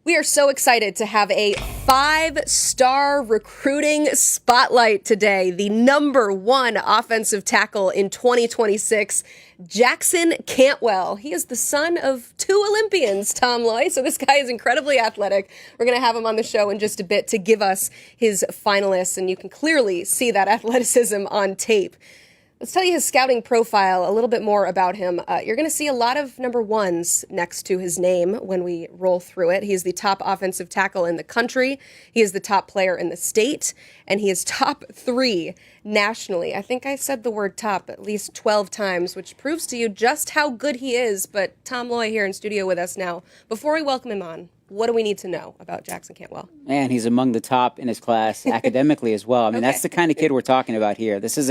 We are so excited to have a 5-star recruiting spotlight today. The number one offensive tackle in 2026, Jackson Cantwell. He is the son of two Olympians, Tom Loy. So this guy is incredibly athletic. We're going to have him on the show in just a bit to give us his finalists, and you can clearly see that athleticism on tape. Let's tell you his scouting profile, a little bit more about him. You're going to see a lot of number ones next to his name when we roll through it. He is the top offensive tackle in the country. He is the top player in the state, and he is top 3 nationally. I think I said the word top at least 12 times, which proves to you just how good he is. But Tom Loy here in studio with us now. Before we welcome him on, what do we need to know about Jackson Cantwell? Man, he's among the top in his class academically as well. I mean, That's the kind of kid we're talking about here. This is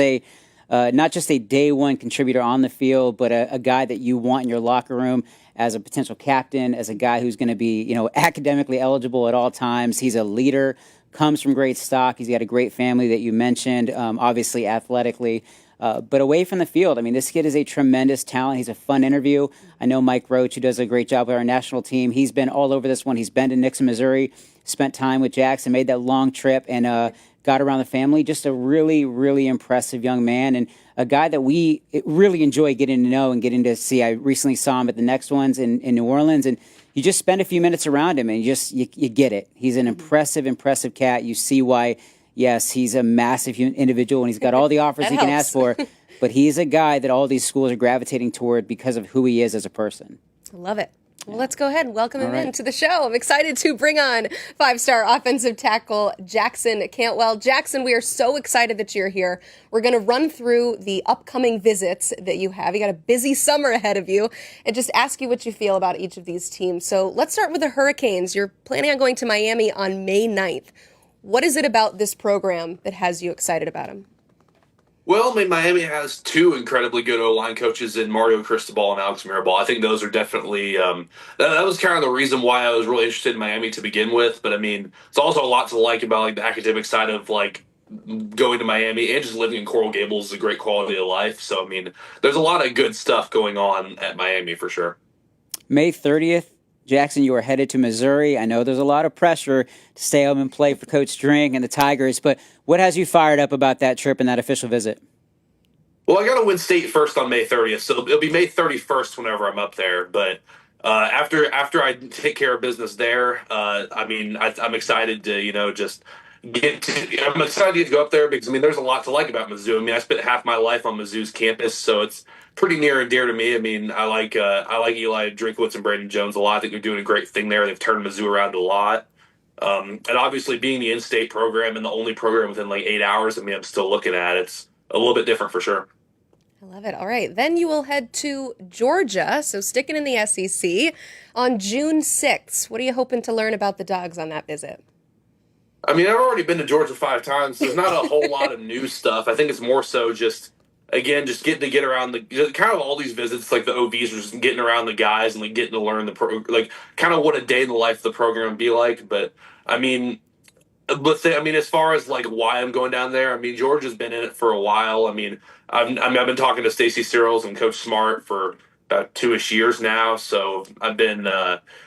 not just a day one contributor on the field, but a guy that you want in your locker room as a potential captain, as a guy who's going to be, academically eligible at all times. He's a leader, comes from great stock. He's got a great family that you mentioned, obviously athletically. But away from the field, I mean, this kid is a tremendous talent. He's a fun interview. I know Mike Roach, who does a great job with our national team. He's been all over this one. He's been to Nixon, Missouri, spent time with Jackson, made that long trip, and got around the family. Just a really, really impressive young man, and a guy that we really enjoy getting to know and getting to see. I recently saw him at the next ones in New Orleans, and you just spend a few minutes around him, and you get it. He's an impressive cat. You see why, yes, he's a massive individual, and he's got all the offers he can ask for, but he's a guy that all these schools are gravitating toward because of who he is as a person. I love it. Well, let's go ahead and welcome him into the show. I'm excited to bring on 5-star offensive tackle Jackson Cantwell. Jackson, we are so excited that you're here. We're going to run through the upcoming visits that you have. You got a busy summer ahead of you, and just ask you what you feel about each of these teams. So let's start with the Hurricanes. You're planning on going to Miami on May 9th. What is it about this program that has you excited about them? Well, I mean, Miami has two incredibly good O-line coaches in Mario Cristobal and Alex Mirabal. I think those are definitely that was kind of the reason why I was really interested in Miami to begin with. But I mean, it's also a lot to like about like the academic side of like going to Miami, and just living in Coral Gables is a great quality of life. So I mean, there's a lot of good stuff going on at Miami for sure. May 30th. Jackson, you are headed to Missouri. I know there's a lot of pressure to stay home and play for Coach String and the Tigers, but what has you fired up about that trip and that official visit? Well, I got to win state first on May 30th, so it'll be May 31st whenever I'm up there. But after I take care of business there, I'm excited to just I'm excited to go up there because I mean there's a lot to like about Mizzou. I mean I spent half my life on Mizzou's campus, so it's pretty near and dear to me. I mean I like Eli Drinkwitz and Brandon Jones a lot. I think they're doing a great thing there. They've turned Mizzou around a lot. And obviously being the in-state program and the only program within like 8 hours, I mean I'm still looking at it. It's a little bit different for sure. I love it. All right. Then you will head to Georgia, so sticking in the SEC, on June 6th. What are you hoping to learn about the Dogs on that visit? I mean, I've already been to Georgia 5 times, so there's not a whole lot of new stuff. I think it's more so just getting to get around kind of all these visits, like the OVs, are just getting around the guys and like getting to learn kind of what a day in the life of the program would be like. But I mean, as far as like why I'm going down there, I mean, Georgia's been in it for a while. I mean, I've been talking to Stacey Searles and Coach Smart for about 2-ish years now, so I've been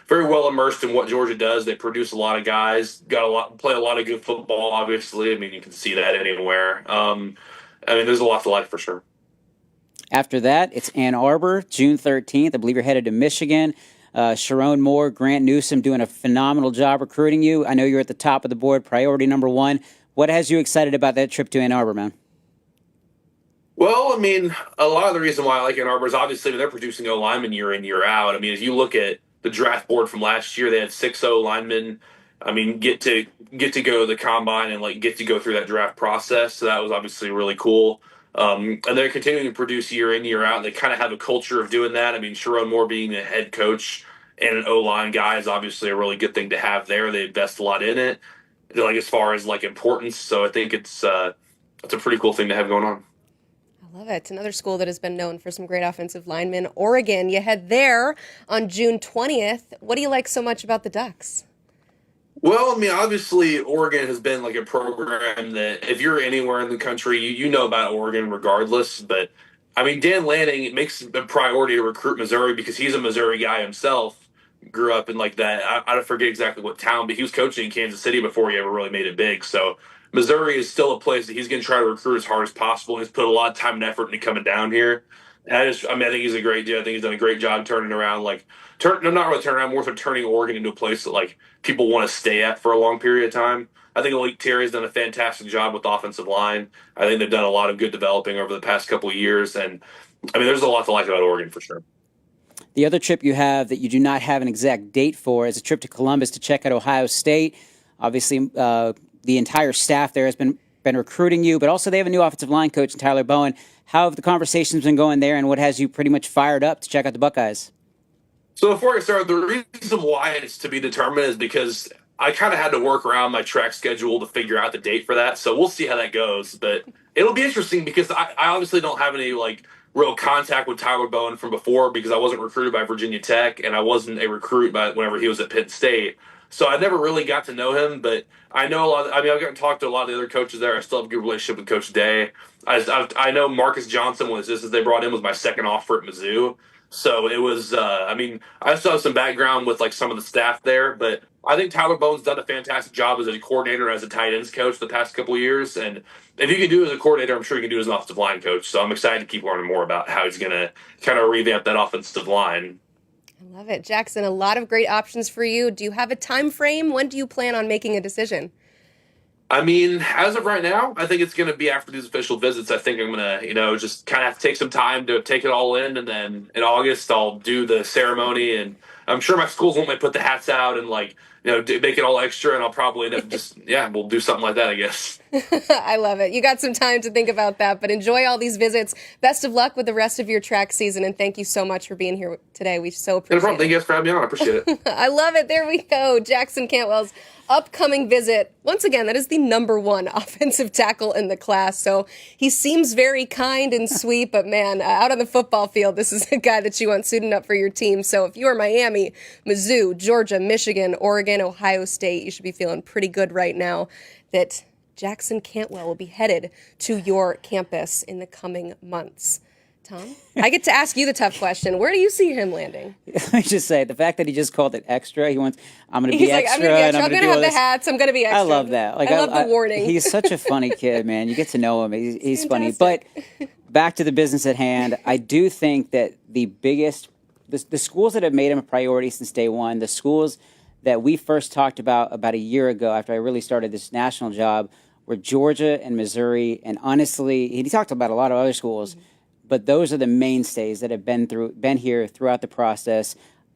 very well immersed in what Georgia does. They produce a lot of guys, play a lot of good football. Obviously, I mean, you can see that anywhere. There's a lot to like for sure. After that, it's Ann Arbor, June 13th. I believe you're headed to Michigan. Sharon Moore, Grant Newsom doing a phenomenal job recruiting you. I know you're at the top of the board, priority number 1. What has you excited about that trip to Ann Arbor, man? Well, I mean, a lot of the reason why I like Ann Arbor is obviously they're producing O linemen year in, year out. I mean, if you look at the draft board from last year, they had 6 O linemen. I mean, get to go to the combine and like get to go through that draft process. So that was obviously really cool. And they're continuing to produce year in, year out. They kind of have a culture of doing that. I mean, Sharon Moore being the head coach and an O-line guy is obviously a really good thing to have there. They invest a lot in it, like as far as like importance. So I think it's a pretty cool thing to have going on. I love it. Another school that has been known for some great offensive linemen, Oregon. You head there on June 20th. What do you like so much about the Ducks? Well, I mean, obviously, Oregon has been like a program that if you're anywhere in the country, you know about Oregon regardless. But, I mean, Dan Lanning, it makes it a priority to recruit Missouri because he's a Missouri guy himself. grew up in like that. I forget exactly what town, but he was coaching in Kansas City before he ever really made it big. So Missouri is still a place that he's going to try to recruit as hard as possible. He's put a lot of time and effort into coming down here. And I mean, I think he's a great dude. I think he's done a great job turning around, not really turning around, more so turning Oregon into a place that like people want to stay at for a long period of time. I think Malik Terry's done a fantastic job with the offensive line. I think they've done a lot of good developing over the past couple of years, and I mean, there's a lot to like about Oregon for sure. The other trip you have that you do not have an exact date for is a trip to Columbus to check out Ohio State. Obviously, the entire staff there has been recruiting you, but also they have a new offensive line coach, Tyler Bowen. How have the conversations been going there, and what has you pretty much fired up to check out the Buckeyes? So before I start, the reason why it's to be determined is because I kind of had to work around my track schedule to figure out the date for that. So we'll see how that goes. But it'll be interesting because I obviously don't have any like real contact with Tyler Bowen from before because I wasn't recruited by Virginia Tech and I wasn't a recruit by whenever he was at Penn State. So I never really got to know him, but I know a lot. I mean, I've gotten to talk to a lot of the other coaches there. I still have a good relationship with Coach Day. I know Marcus Johnson was just as they brought him was my second offer at Mizzou. So it was. I mean, I still have some background with like some of the staff there, but I think Tyler Bowen's done a fantastic job as a coordinator, as a tight ends coach the past couple of years. And if you can do it as a coordinator, I'm sure you can do it as an offensive line coach. So I'm excited to keep learning more about how he's going to kind of revamp that offensive line. I love it. Jackson, a lot of great options for you. Do you have a time frame? When do you plan on making a decision? I mean, as of right now, I think it's going to be after these official visits. I think I'm going to, just kind of have to take some time to take it all in. And then in August, I'll do the ceremony. And I'm sure my schools won't let me put the hats out and, make it all extra. And I'll probably end up we'll do something like that, I guess. I love it. You got some time to think about that, but enjoy all these visits. Best of luck with the rest of your track season. And thank you so much for being here today. We so appreciate it. No problem. Thank you guys for having me on. I appreciate it. I love it. There we go. Jackson Cantwell's upcoming visit. Once again, that is the number one offensive tackle in the class. So he seems very kind and sweet, but man, out on the football field, this is a guy that you want suiting up for your team. So if you are Miami, Mizzou, Georgia, Michigan, Oregon, Ohio State, you should be feeling pretty good right now that Jackson Cantwell will be headed to your campus in the coming months. Tom, I get to ask you the tough question. Where do you see him landing? Let me just say, the fact that he just called it extra, I'm going to be extra. I'm going to have the hats. I'm going to be extra. I love that. I love the warning. He's such a funny kid, man. You get to know him. He's funny. But back to the business at hand, I do think that the schools that have made him a priority since day one, the schools that we first talked about a year ago after I really started this national job were Georgia and Missouri. And honestly, he talked about a lot of other schools. Mm-hmm. But those are the mainstays that have been here throughout the process.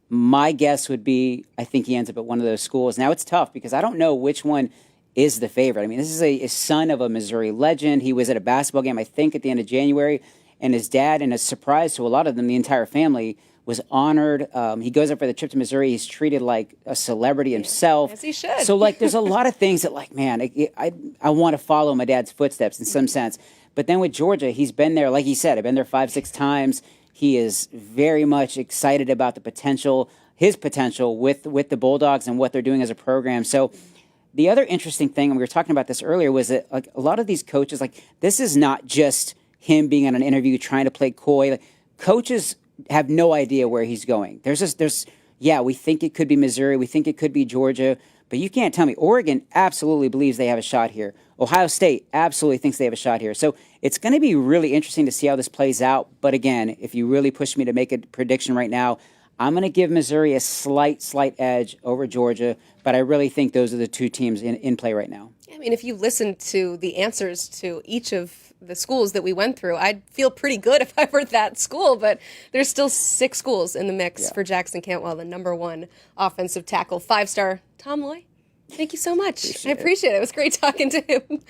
My guess would be I think he ends up at one of those schools. Now, it's tough because I don't know which one is the favorite. I mean, this is a son of a Missouri legend. He was at a basketball game, I think, at the end of January. And his dad, and a surprise to a lot of them, the entire family, was honored. He goes up for the trip to Missouri. He's treated like a celebrity himself. As he should. So, there's a lot of things that, I want to follow my dad's footsteps in some sense. But then with Georgia, he's been there, like he said, I've been there 5-6 times. He is very much excited about his potential with the Bulldogs and what they're doing as a program. So the other interesting thing, and we were talking about this earlier, was that a lot of these coaches, this is not just him being on an interview trying to play coy. Coaches have no idea where he's going. We think it could be Missouri, we think it could be Georgia, but you can't tell me. Oregon absolutely believes they have a shot here. Ohio State absolutely thinks they have a shot here. So it's going to be really interesting to see how this plays out. But again, if you really push me to make a prediction right now, I'm going to give Missouri a slight edge over Georgia. But I really think those are the two teams in play right now. I mean, if you listen to the answers to each of the schools that we went through, I'd feel pretty good if I were that school. But there's still 6 schools in the mix for Jackson Cantwell, the number one offensive tackle, 5-star Tom Loy. Thank you so much. I appreciate it. It was great talking to him.